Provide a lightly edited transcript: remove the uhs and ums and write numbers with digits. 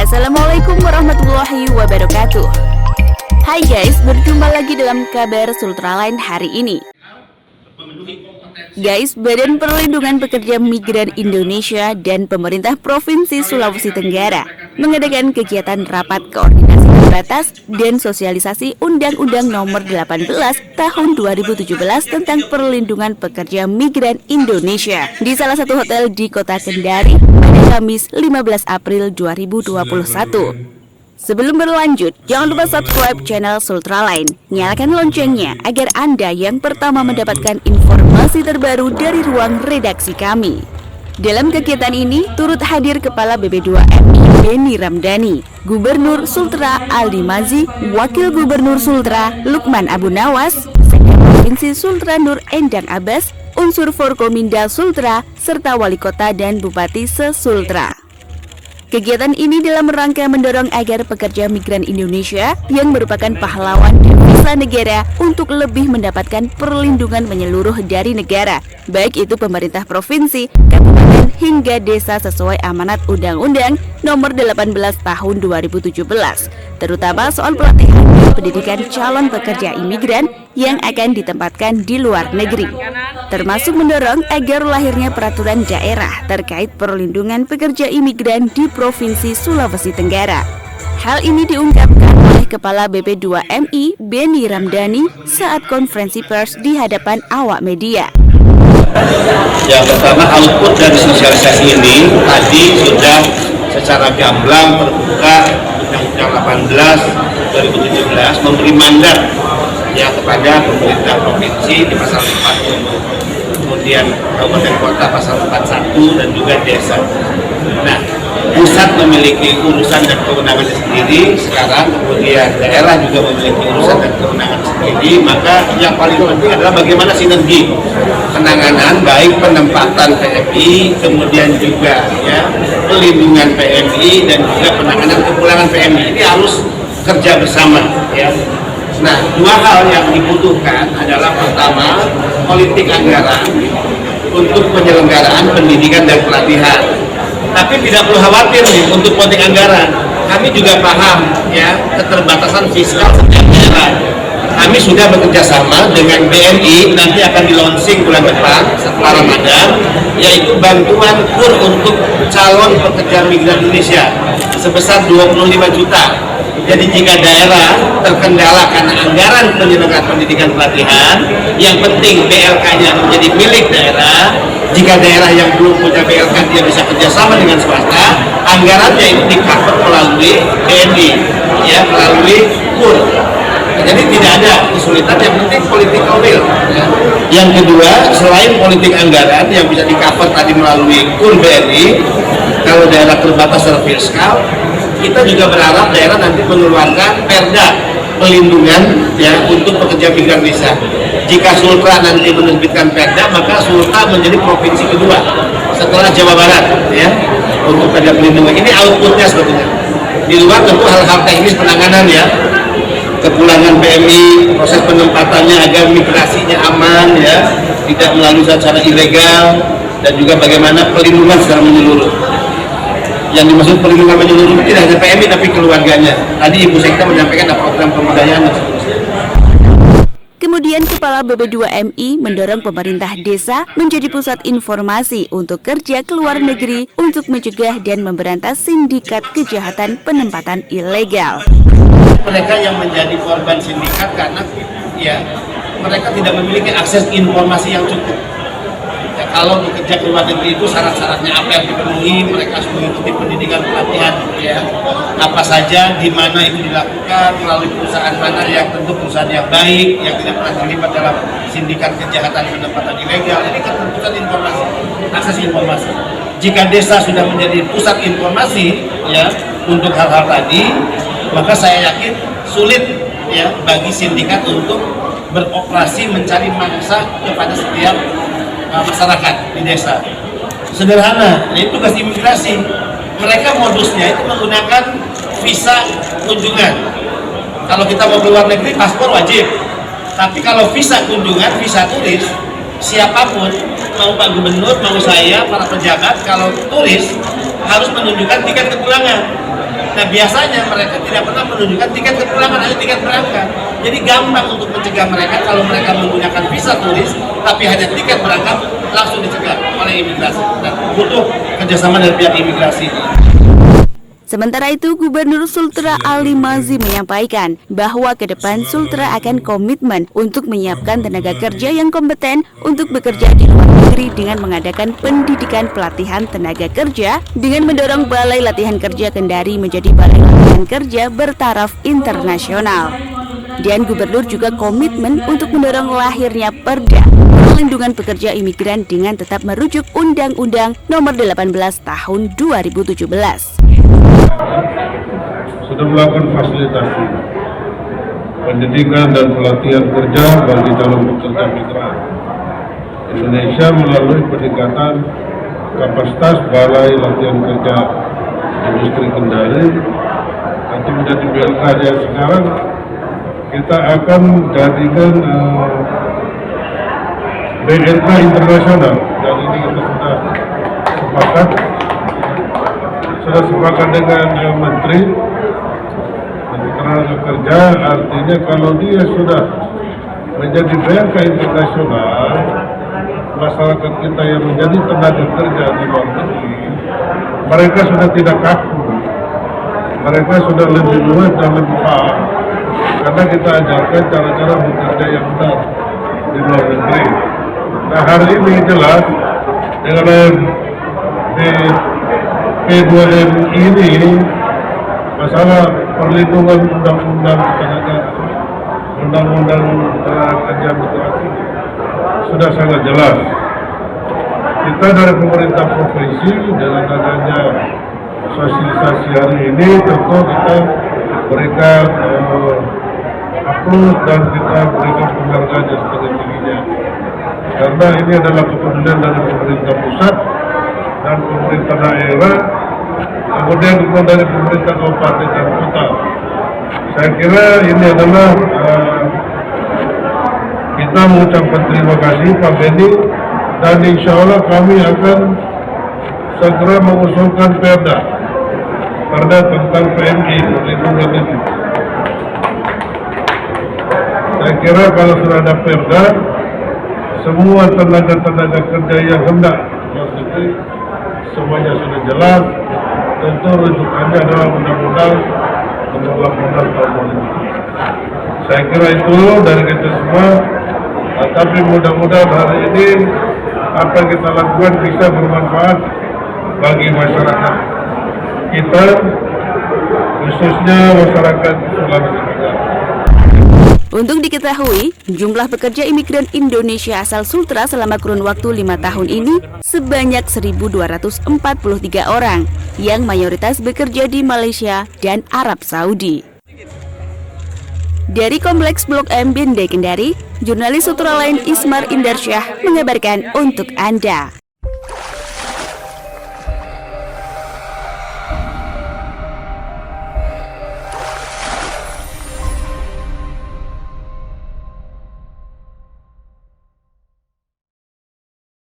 Assalamualaikum warahmatullahi wabarakatuh. Hai guys, berjumpa lagi dalam kabar Sultraline hari ini. Guys, Badan Perlindungan Pekerja Migran Indonesia dan pemerintah Provinsi Sulawesi Tenggara mengadakan kegiatan rapat koordinasi terbatas dan sosialisasi Undang-Undang Nomor 18 Tahun 2017 tentang Perlindungan Pekerja Migran Indonesia di salah satu hotel di Kota Kendari pada Kamis 15 April 2021. Sebelum berlanjut, jangan lupa subscribe channel Sultraline, nyalakan loncengnya agar Anda yang pertama mendapatkan informasi terbaru dari ruang redaksi kami. Dalam kegiatan ini, turut hadir Kepala BP2MI Beni Ramdhani, Gubernur Sultra Aldi Mazi, Wakil Gubernur Sultra Lukman Abu Nawas, Sekda Provinsi Sultra Nur Endang Abbas, unsur Forkominda Sultra, serta Wali Kota dan Bupati se-Sultra. Kegiatan ini dalam rangka mendorong agar pekerja migran Indonesia yang merupakan pahlawan devisa negara untuk lebih mendapatkan perlindungan menyeluruh dari negara, baik itu pemerintah provinsi, kabupaten, hingga desa sesuai amanat Undang-Undang Nomor 18 Tahun 2017, terutama soal pelatihan dan pendidikan calon pekerja imigran yang akan ditempatkan di luar negeri, termasuk mendorong agar lahirnya peraturan daerah terkait perlindungan pekerja imigran di Provinsi Sulawesi Tenggara. Hal ini diungkapkan oleh Kepala BP2MI Beni Ramdhani saat konferensi pers di hadapan awak media. Yang pertama, output dari sosialisasi ini tadi sudah secara gamblang terbuka Undang-Undang 18 2017 memberi mandat ya kepada pemerintah provinsi di pasal 40, kemudian kabupaten kota pasal 41 dan juga desa. Nah, pusat memiliki urusan dan kewenangan sendiri sekarang, kemudian daerah juga memiliki urusan dan kewenangan sendiri, maka yang paling penting adalah bagaimana sinergi penanganan baik penempatan PMI, kemudian juga ya pelindungan PMI dan juga penanganan kepulangan PMI. Ini harus kerja bersama ya. Nah, dua hal yang dibutuhkan adalah pertama, politik anggaran untuk penyelenggaraan pendidikan dan pelatihan. Tapi tidak perlu khawatir nih untuk politik anggaran. Kami juga paham ya keterbatasan fiskal setiap daerah. Kami sudah bekerja sama dengan BNI, nanti akan di-launching bulan depan setelah Ramadan, yaitu bantuan KUR untuk calon pekerja migran Indonesia sebesar 25 juta. Jadi jika daerah terkendala karena anggaran penyelenggaraan pendidikan pelatihan, yang penting BLK-nya menjadi milik daerah. Jika daerah yang belum punya BLK, dia bisa kerjasama dengan swasta, anggarannya itu di-cover melalui BNI, ya, melalui KUR. Jadi tidak ada kesulitan, yang penting political will. Ya. Yang kedua, selain politik anggaran yang bisa di-cover tadi melalui KUR BNI, kalau daerah terbatas secara fiskal, kita juga berharap daerah nanti mengeluarkan perda pelindungan ya untuk pekerja migran desa. Jika Sultra nanti menerbitkan perda, maka Sultra menjadi provinsi kedua setelah Jawa Barat ya untuk perda pelindungan. Ini outputnya sebetulnya. Di luar tentu hal-hal teknis penanganan ya, kepulangan PMI, proses penempatannya agar migrasinya aman ya, tidak melalui cara ilegal, dan juga bagaimana pelindungan secara menyeluruh. Yang dimaksud perlindungan menyeluruh tidak hanya PMI tapi keluarganya. Tadi Ibu Sekda menyampaikan ada program pemberdayaan dan seterusnya. Kemudian Kepala BP2MI mendorong pemerintah desa menjadi pusat informasi untuk kerja ke luar negeri untuk mencegah dan memberantas sindikat kejahatan penempatan ilegal. Mereka yang menjadi korban sindikat karena ya mereka tidak memiliki akses informasi yang cukup. Ya, kalau bekerja ke luar negeri itu syarat-syaratnya apa yang dipenuhi, mereka harus mengikuti pendidikan pelatihan ya, apa saja, di mana itu dilakukan, melalui perusahaan mana yang tentu perusahaan yang baik, yang tidak pernah terlibat dalam sindikat kejahatan penempatan ilegal. Ini kan pusat informasi, akses informasi. Jika desa sudah menjadi pusat informasi ya untuk hal-hal tadi, maka saya yakin sulit ya bagi sindikat untuk beroperasi mencari mangsa kepada setiap masyarakat di desa. Sederhana, ini tugas imigrasi. Mereka modusnya itu menggunakan visa kunjungan. Kalau kita mau keluar negeri, paspor wajib. Tapi kalau visa kunjungan, visa turis, siapapun, mau Pak Gubernur, mau saya, para pejabat, kalau turis harus menunjukkan tiket kepulangan. Nah biasanya mereka tidak pernah menunjukkan tiket kepulangan, hanya tiket berangkat. Jadi gampang untuk mencegah mereka kalau mereka menggunakan visa turis, tapi hanya tiket berangkat langsung dicegah oleh imigrasi. Dan butuh kerjasama dari pihak imigrasi. Sementara itu, Gubernur Sultra Ali Mazi menyampaikan bahwa ke depan Sultra akan komitmen untuk menyiapkan tenaga kerja yang kompeten untuk bekerja di luar negeri dengan mengadakan pendidikan pelatihan tenaga kerja dengan mendorong Balai Latihan Kerja Kendari menjadi Balai Latihan Kerja bertaraf internasional. Dan Gubernur juga komitmen untuk mendorong lahirnya Perda Perlindungan Pekerja Imigran dengan tetap merujuk Undang-Undang Nomor 18 Tahun 2017. Sudah melakukan fasilitasi pendidikan dan pelatihan kerja bagi calon pekerja migran Indonesia melalui peningkatan kapasitas Balai Latihan Kerja Industri Kendari nanti menjadi BLK yang sekarang kita akan jadikan BLK internasional. Dan ini kita sudah sepakat dengan Menteri Tenaga Kerja, artinya kalau dia sudah menjadi BLK internasional, masyarakat kita yang menjadi tenaga kerja di luar negeri, mereka sudah tidak kaku, mereka sudah lebih luas dan lebih paham, karena kita ajarkan cara-cara bekerja yang benar di luar negeri. Nah hari ini jelas dengan P2M ini masalah perlindungan undang-undang tenaga kerja migrasi sudah sangat jelas. Kita dari pemerintah provinsi dengan adanya sosialisasi hari ini tentu kita berikan aplaus dan kita berikan penghargaan yang setinggi-tingginya, karena ini adalah kepedulian dari pemerintah pusat dan pemerintah daerah, kemudian juga dari pemerintah kabupaten dan kota. Saya kira ini adalah kita mengucapkan terima kasih Pak Benny, dan insya Allah kami akan segera mengusulkan perda tentang PMI, perlindungan ini. Saya kira kalau sudah ada perda, semua tenaga kerja yang hendak luar negeri semuanya sudah jelas. Tentu rujukannya adalah Undang-Undang Nomor 18 Tahun 2017. Saya kira itu dari kita semua, tapi mudah-mudahan hari ini apa yang kita lakukan bisa bermanfaat bagi masyarakat kita, khususnya masyarakat Sulawesi Tenggara. Untuk diketahui, jumlah pekerja imigran Indonesia asal Sultra selama kurun waktu 5 tahun ini sebanyak 1.243 orang, yang mayoritas bekerja di Malaysia dan Arab Saudi. Dari Kompleks Blok M Bende Kendari, jurnalis Sultra lain Ismar Indarsyah mengabarkan untuk Anda.